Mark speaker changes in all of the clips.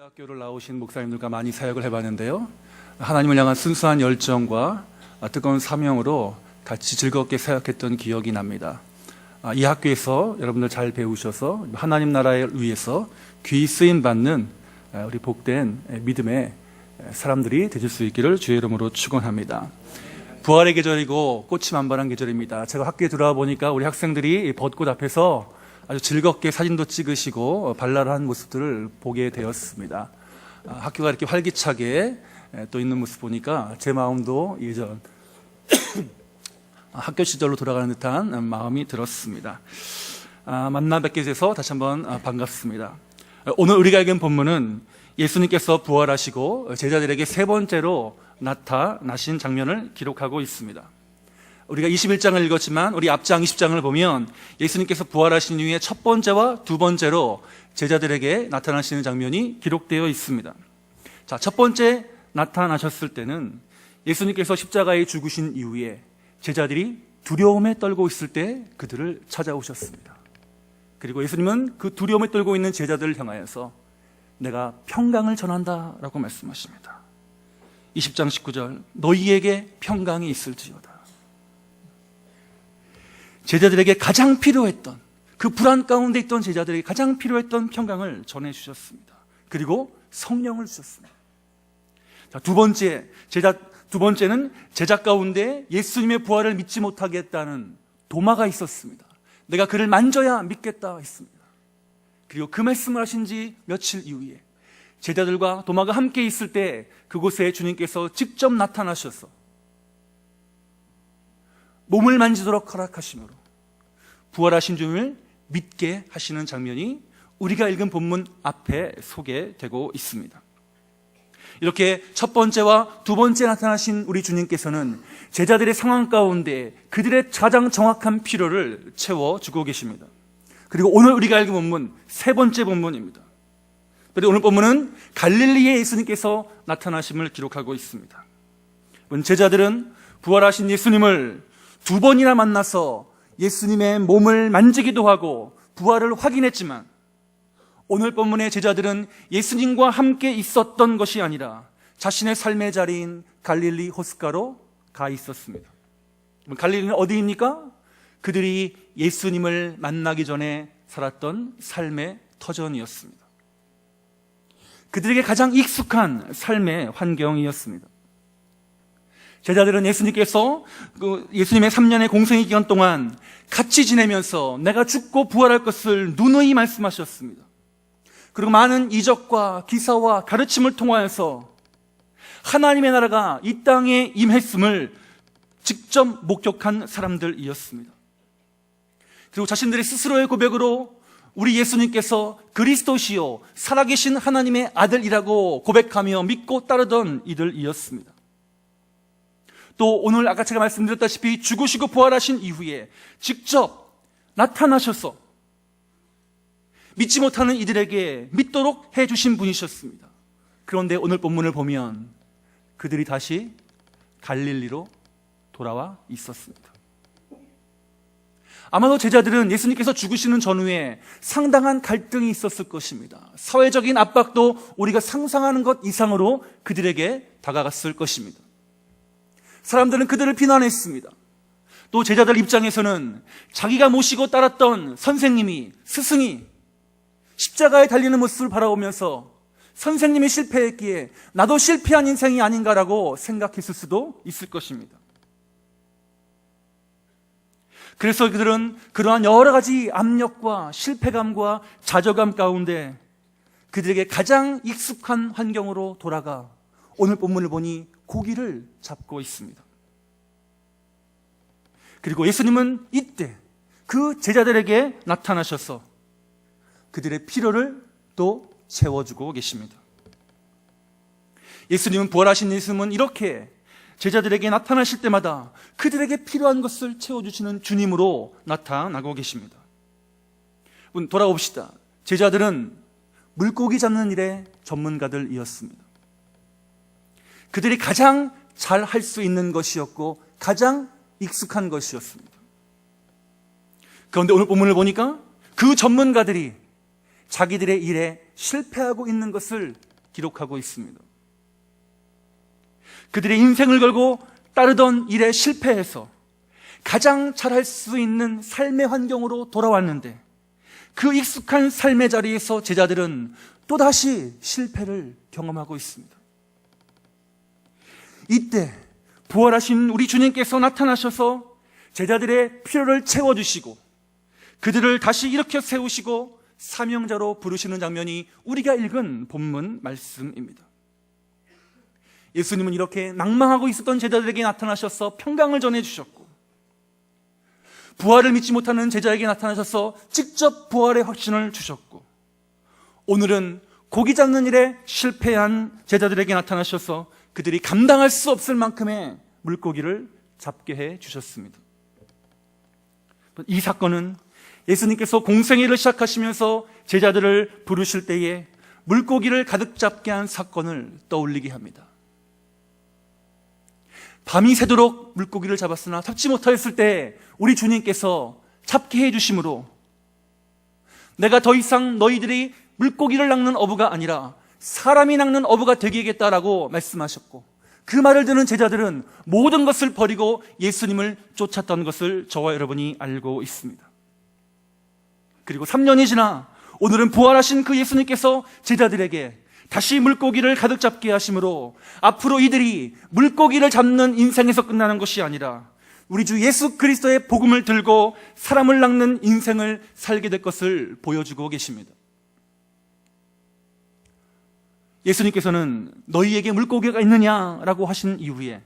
Speaker 1: 대학교를 나오신 목사님들과 많이 사역을 해봤는데요. 하나님을 향한 순수한 열정과 뜨거운 사명으로 같이 즐겁게 사역했던 기억이 납니다. 이 학교에서 여러분들 잘 배우셔서 하나님 나라를 위해서 귀히 쓰임 받는 우리 복된 믿음의 사람들이 되실 수 있기를 주의 이름으로 축원합니다. 부활의 계절이고 꽃이 만발한 계절입니다. 제가 학교에 들어와 보니까 우리 학생들이 벚꽃 앞에서 아주 즐겁게 사진도 찍으시고 발랄한 모습들을 보게 되었습니다. 학교가 이렇게 활기차게 또 있는 모습 보니까 제 마음도 예전 학교 시절로 돌아가는 듯한 마음이 들었습니다. 만나 뵙게 돼서 다시 한번 반갑습니다. 오늘 우리가 읽은 본문은 예수님께서 부활하시고 제자들에게 세 번째로 나타나신 장면을 기록하고 있습니다. 우리가 21장을 읽었지만 우리 앞장 20장을 보면 예수님께서 부활하신 이후에 첫 번째와 두 번째로 제자들에게 나타나시는 장면이 기록되어 있습니다. 자, 첫 번째 나타나셨을 때는 예수님께서 십자가에 죽으신 이후에 제자들이 두려움에 떨고 있을 때 그들을 찾아오셨습니다. 그리고 예수님은 그 두려움에 떨고 있는 제자들을 향하여서 내가 평강을 전한다라고 말씀하십니다. 20장 19절 너희에게 평강이 있을지어다. 제자들에게 가장 필요했던 그 불안 가운데 있던 제자들에게 가장 필요했던 평강을 전해주셨습니다. 그리고 성령을 주셨습니다. 자, 두 번째는 제자 가운데 예수님의 부활을 믿지 못하겠다는 도마가 있었습니다. 내가 그를 만져야 믿겠다 했습니다. 그리고 그 말씀을 하신 지 며칠 이후에 제자들과 도마가 함께 있을 때 그곳에 주님께서 직접 나타나셔서 몸을 만지도록 허락하심으로 부활하신 주님을 믿게 하시는 장면이 우리가 읽은 본문 앞에 소개되고 있습니다. 이렇게 첫 번째와 두 번째 나타나신 우리 주님께서는 제자들의 상황 가운데 그들의 가장 정확한 필요를 채워주고 계십니다. 그리고 오늘 우리가 읽은 본문 세 번째 본문입니다. 그리고 오늘 본문은 갈릴리에 예수님께서 나타나심을 기록하고 있습니다. 제자들은 부활하신 예수님을 두 번이나 만나서 예수님의 몸을 만지기도 하고 부활을 확인했지만 오늘 본문의 제자들은 예수님과 함께 있었던 것이 아니라 자신의 삶의 자리인 갈릴리 호숫가로 가 있었습니다. 갈릴리는 어디입니까? 그들이 예수님을 만나기 전에 살았던 삶의 터전이었습니다. 그들에게 가장 익숙한 삶의 환경이었습니다. 제자들은 예수님께서 예수님의 3년의 공생의 기간 동안 같이 지내면서 내가 죽고 부활할 것을 누누이 말씀하셨습니다. 그리고 많은 이적과 기사와 가르침을 통하여서 하나님의 나라가 이 땅에 임했음을 직접 목격한 사람들이었습니다. 그리고 자신들의 스스로의 고백으로 우리 예수님께서 그리스도시요 살아계신 하나님의 아들이라고 고백하며 믿고 따르던 이들이었습니다. 또 오늘 아까 제가 말씀드렸다시피 죽으시고 부활하신 이후에 직접 나타나셔서 믿지 못하는 이들에게 믿도록 해주신 분이셨습니다. 그런데 오늘 본문을 보면 그들이 다시 갈릴리로 돌아와 있었습니다. 아마도 제자들은 예수님께서 죽으시는 전후에 상당한 갈등이 있었을 것입니다. 사회적인 압박도 우리가 상상하는 것 이상으로 그들에게 다가갔을 것입니다. 사람들은 그들을 비난했습니다. 또 제자들 입장에서는 자기가 모시고 따랐던 선생님이, 스승이 십자가에 달리는 모습을 바라보면서 선생님이 실패했기에 나도 실패한 인생이 아닌가라고 생각했을 수도 있을 것입니다. 그래서 그들은 그러한 여러 가지 압력과 실패감과 좌절감 가운데 그들에게 가장 익숙한 환경으로 돌아가 오늘 본문을 보니 고기를 잡고 있습니다. 그리고 예수님은 이때 그 제자들에게 나타나셔서 그들의 필요를 또 채워주고 계십니다. 예수님은 부활하신 예수님은 이렇게 제자들에게 나타나실 때마다 그들에게 필요한 것을 채워주시는 주님으로 나타나고 계십니다. 돌아봅시다. 제자들은 물고기 잡는 일의 전문가들이었습니다. 그들이 가장 잘 할 수 있는 것이었고 가장 익숙한 것이었습니다. 그런데 오늘 본문을 보니까 그 전문가들이 자기들의 일에 실패하고 있는 것을 기록하고 있습니다. 그들의 인생을 걸고 따르던 일에 실패해서 가장 잘할 수 있는 삶의 환경으로 돌아왔는데 그 익숙한 삶의 자리에서 제자들은 또다시 실패를 경험하고 있습니다. 이때 부활하신 우리 주님께서 나타나셔서 제자들의 필요를 채워주시고 그들을 다시 일으켜 세우시고 사명자로 부르시는 장면이 우리가 읽은 본문 말씀입니다. 예수님은 이렇게 낭망하고 있었던 제자들에게 나타나셔서 평강을 전해주셨고 부활을 믿지 못하는 제자에게 나타나셔서 직접 부활의 확신을 주셨고 오늘은 고기 잡는 일에 실패한 제자들에게 나타나셔서 그들이 감당할 수 없을 만큼의 물고기를 잡게 해 주셨습니다. 이 사건은 예수님께서 공생애를 시작하시면서 제자들을 부르실 때에 물고기를 가득 잡게 한 사건을 떠올리게 합니다. 밤이 새도록 물고기를 잡았으나 잡지 못하였을 때 우리 주님께서 잡게 해주심으로 내가 더 이상 너희들이 물고기를 낚는 어부가 아니라 사람이 낚는 어부가 되겠다라고 말씀하셨고 그 말을 듣는 제자들은 모든 것을 버리고 예수님을 쫓았던 것을 저와 여러분이 알고 있습니다. 그리고 3년이 지나 오늘은 부활하신 그 예수님께서 제자들에게 다시 물고기를 가득 잡게 하심으로 앞으로 이들이 물고기를 잡는 인생에서 끝나는 것이 아니라 우리 주 예수 그리스도의 복음을 들고 사람을 낚는 인생을 살게 될 것을 보여주고 계십니다. 예수님께서는 너희에게 물고기가 있느냐라고 하신 이후에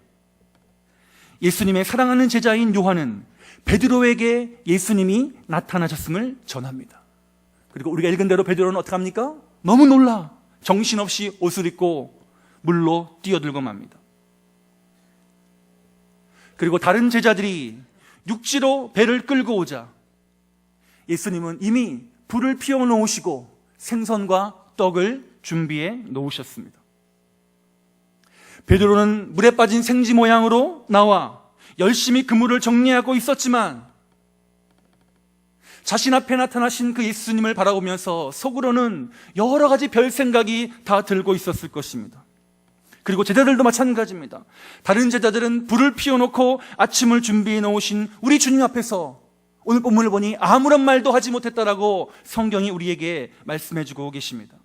Speaker 1: 예수님의 사랑하는 제자인 요한은 베드로에게 예수님이 나타나셨음을 전합니다. 그리고 우리가 읽은 대로 베드로는 어떻게 합니까? 너무 놀라 정신없이 옷을 입고 물로 뛰어들고 맙니다. 그리고 다른 제자들이 육지로 배를 끌고 오자 예수님은 이미 불을 피워 놓으시고 생선과 떡을 준비해 놓으셨습니다. 베드로는 물에 빠진 생쥐 모양으로 나와 열심히 그물을 정리하고 있었지만 자신 앞에 나타나신 그 예수님을 바라보면서 속으로는 여러 가지 별 생각이 다 들고 있었을 것입니다. 그리고 제자들도 마찬가지입니다. 다른 제자들은 불을 피워놓고 아침을 준비해 놓으신 우리 주님 앞에서 오늘 본문을 보니 아무런 말도 하지 못했다라고 성경이 우리에게 말씀해주고 계십니다.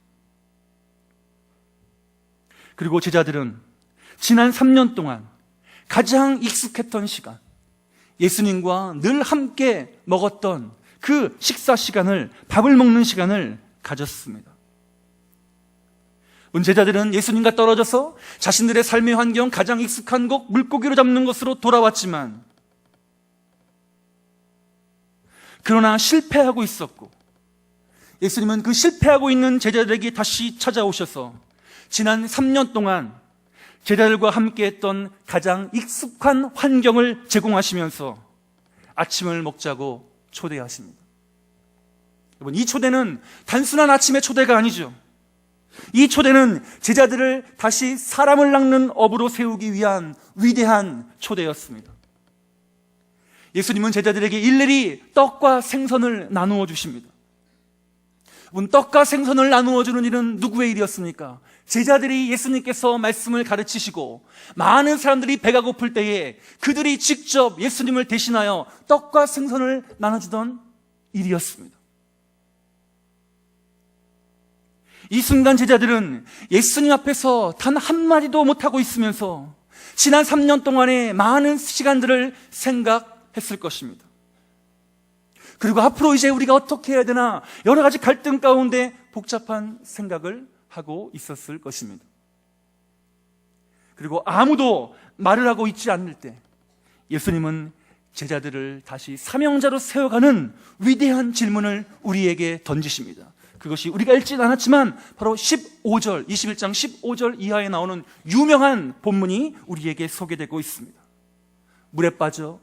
Speaker 1: 그리고 제자들은 지난 3년 동안 가장 익숙했던 시간, 예수님과 늘 함께 먹었던 그 식사 시간을, 밥을 먹는 시간을 가졌습니다. 제자들은 예수님과 떨어져서 자신들의 삶의 환경 가장 익숙한 곳 물고기로 잡는 것으로 돌아왔지만 그러나 실패하고 있었고 예수님은 그 실패하고 있는 제자들에게 다시 찾아오셔서 지난 3년 동안 제자들과 함께했던 가장 익숙한 환경을 제공하시면서 아침을 먹자고 초대하십니다. 여러분, 이 초대는 단순한 아침의 초대가 아니죠. 이 초대는 제자들을 다시 사람을 낚는 업으로 세우기 위한 위대한 초대였습니다. 예수님은 제자들에게 일일이 떡과 생선을 나누어 주십니다. 떡과 생선을 나누어 주는 일은 누구의 일이었습니까? 제자들이 예수님께서 말씀을 가르치시고 많은 사람들이 배가 고플 때에 그들이 직접 예수님을 대신하여 떡과 생선을 나눠주던 일이었습니다. 이 순간 제자들은 예수님 앞에서 단 한마디도 못하고 있으면서 지난 3년 동안의 많은 시간들을 생각했을 것입니다. 그리고 앞으로 이제 우리가 어떻게 해야 되나 여러 가지 갈등 가운데 복잡한 생각을 하고 있었을 것입니다. 그리고 아무도 말을 하고 있지 않을 때 예수님은 제자들을 다시 사명자로 세워가는 위대한 질문을 우리에게 던지십니다. 그것이 우리가 읽진 않았지만 바로 15절, 21장 15절 이하에 나오는 유명한 본문이 우리에게 소개되고 있습니다. 물에 빠져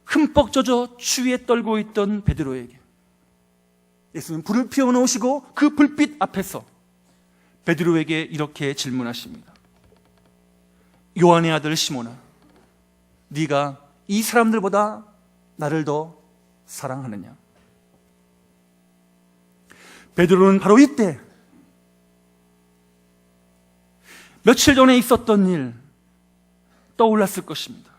Speaker 1: 흠뻑 젖어 추위에 떨고 있던 베드로에게 예수님은 불을 피워놓으시고 그 불빛 앞에서 베드로에게 이렇게 질문하십니다. 요한의 아들 시몬아, 네가 이 사람들보다 나를 더 사랑하느냐? 베드로는 바로 이때 며칠 전에 있었던 일 떠올랐을 것입니다.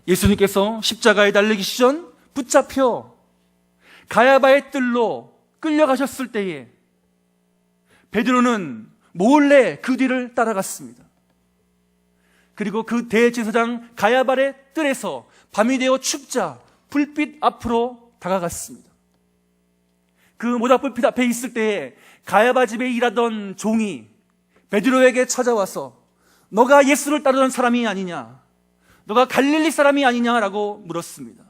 Speaker 1: 예수님께서 십자가에 달리기 전 붙잡혀 가야바의 뜰로 끌려가셨을 때에 베드로는 몰래 그 뒤를 따라갔습니다. 그리고 그 대제사장 가야바의 뜰에서 밤이 되어 춥자 불빛 앞으로 다가갔습니다. 그 모닥불빛 앞에 있을 때에 가야바 집에 일하던 종이 베드로에게 찾아와서 너가 예수를 따르던 사람이 아니냐, 너가 갈릴리 사람이 아니냐라고 물었습니다.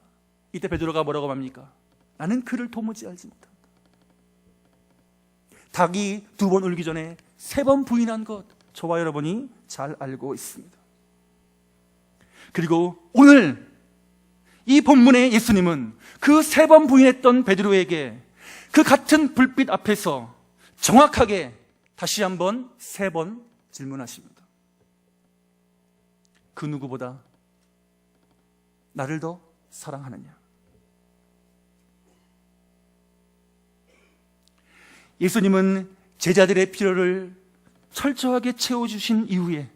Speaker 1: 이때 베드로가 뭐라고 합니까? 나는 그를 도무지 알지 못한다. 닭이 2번 울기 전에 3번 부인한 것 저와 여러분이 잘 알고 있습니다. 그리고 오늘 이 본문의 예수님은 그 3번 부인했던 베드로에게 그 같은 불빛 앞에서 정확하게 다시 한번 3번 질문하십니다. 그 누구보다 나를 더 사랑하느냐? 예수님은 제자들의 필요를 철저하게 채워주신 이후에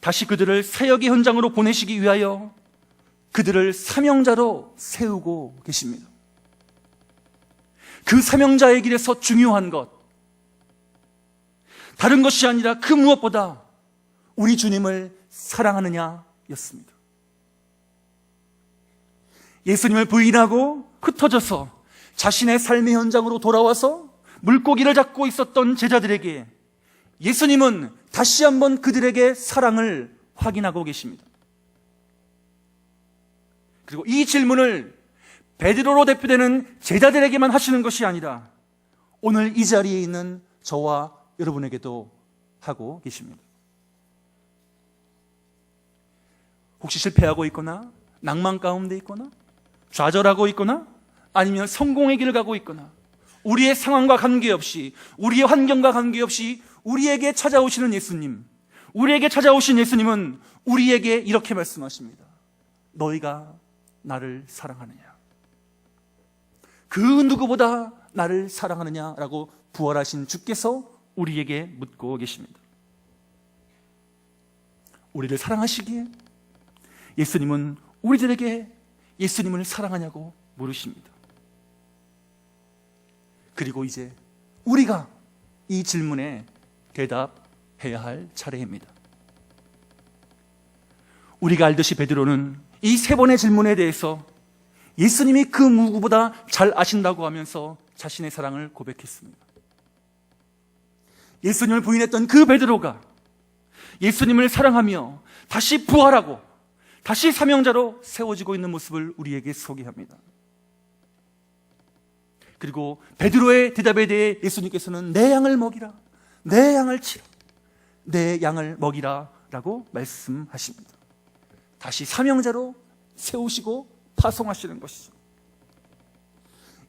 Speaker 1: 다시 그들을 사역의 현장으로 보내시기 위하여 그들을 사명자로 세우고 계십니다. 그 사명자의 길에서 중요한 것, 다른 것이 아니라 그 무엇보다 우리 주님을 사랑하느냐였습니다. 예수님을 부인하고 흩어져서 자신의 삶의 현장으로 돌아와서 물고기를 잡고 있었던 제자들에게 예수님은 다시 한번 그들에게 사랑을 확인하고 계십니다. 그리고 이 질문을 베드로로 대표되는 제자들에게만 하시는 것이 아니라 오늘 이 자리에 있는 저와 여러분에게도 하고 계십니다. 혹시 실패하고 있거나 낭만 가운데 있거나 좌절하고 있거나 아니면 성공의 길을 가고 있거나 우리의 상황과 관계없이, 우리의 환경과 관계없이 우리에게 찾아오시는 예수님, 우리에게 찾아오신 예수님은 우리에게 이렇게 말씀하십니다. 너희가 나를 사랑하느냐? 그 누구보다 나를 사랑하느냐라고 부활하신 주께서 우리에게 묻고 계십니다. 우리를 사랑하시기에 예수님은 우리들에게 예수님을 사랑하냐고 물으십니다. 그리고 이제 우리가 이 질문에 대답해야 할 차례입니다. 우리가 알듯이 베드로는 이 3번의 질문에 대해서 예수님이 그 누구보다 잘 아신다고 하면서 자신의 사랑을 고백했습니다. 예수님을 부인했던 그 베드로가 예수님을 사랑하며 다시 부활하고 다시 사명자로 세워지고 있는 모습을 우리에게 소개합니다. 그리고 베드로의 대답에 대해 예수님께서는 내 양을 먹이라, 내 양을 치라, 내 양을 먹이라 라고 말씀하십니다. 다시 사명자로 세우시고 파송하시는 것이죠.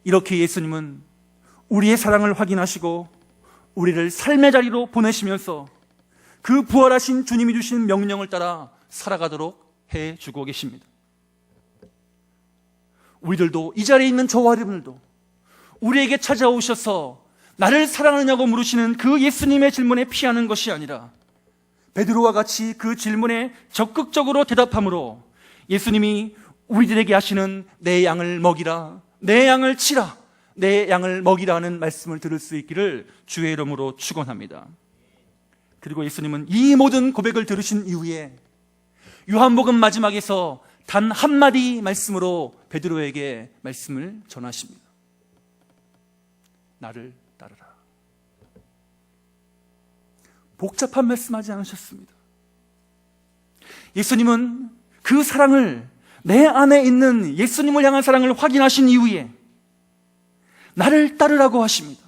Speaker 1: 이렇게 예수님은 우리의 사랑을 확인하시고 우리를 삶의 자리로 보내시면서 그 부활하신 주님이 주신 명령을 따라 살아가도록 해주고 계십니다. 우리들도, 이 자리에 있는 저와 여러분들도 우리에게 찾아오셔서 나를 사랑하느냐고 물으시는 그 예수님의 질문에 피하는 것이 아니라 베드로와 같이 그 질문에 적극적으로 대답함으로 예수님이 우리들에게 하시는 내 양을 먹이라, 내 양을 치라, 내 양을 먹이라 하는 말씀을 들을 수 있기를 주의 이름으로 축원합니다. 그리고 예수님은 이 모든 고백을 들으신 이후에 요한복음 마지막에서 단 한마디 말씀으로 베드로에게 말씀을 전하십니다. 나를 따르라. 복잡한 말씀하지 않으셨습니다. 예수님은 그 사랑을, 내 안에 있는 예수님을 향한 사랑을 확인하신 이후에 나를 따르라고 하십니다.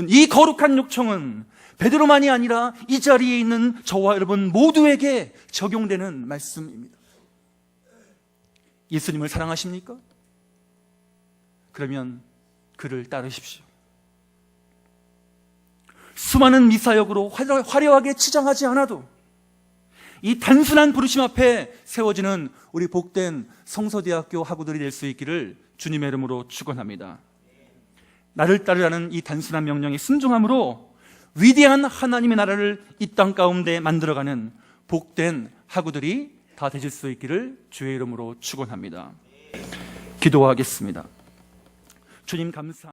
Speaker 1: 이 거룩한 요청은 베드로만이 아니라 이 자리에 있는 저와 여러분 모두에게 적용되는 말씀입니다. 예수님을 사랑하십니까? 그러면 그를 따르십시오. 수많은 미사역으로 화려하게 치장하지 않아도 이 단순한 부르심 앞에 세워지는 우리 복된 성서대학교 학우들이 될 수 있기를 주님의 이름으로 축원합니다. 나를 따르라는 이 단순한 명령에 순종함으로 위대한 하나님의 나라를 이 땅 가운데 만들어가는 복된 학우들이 다 되실 수 있기를 주의 이름으로 축원합니다. 기도하겠습니다. 주님 감사.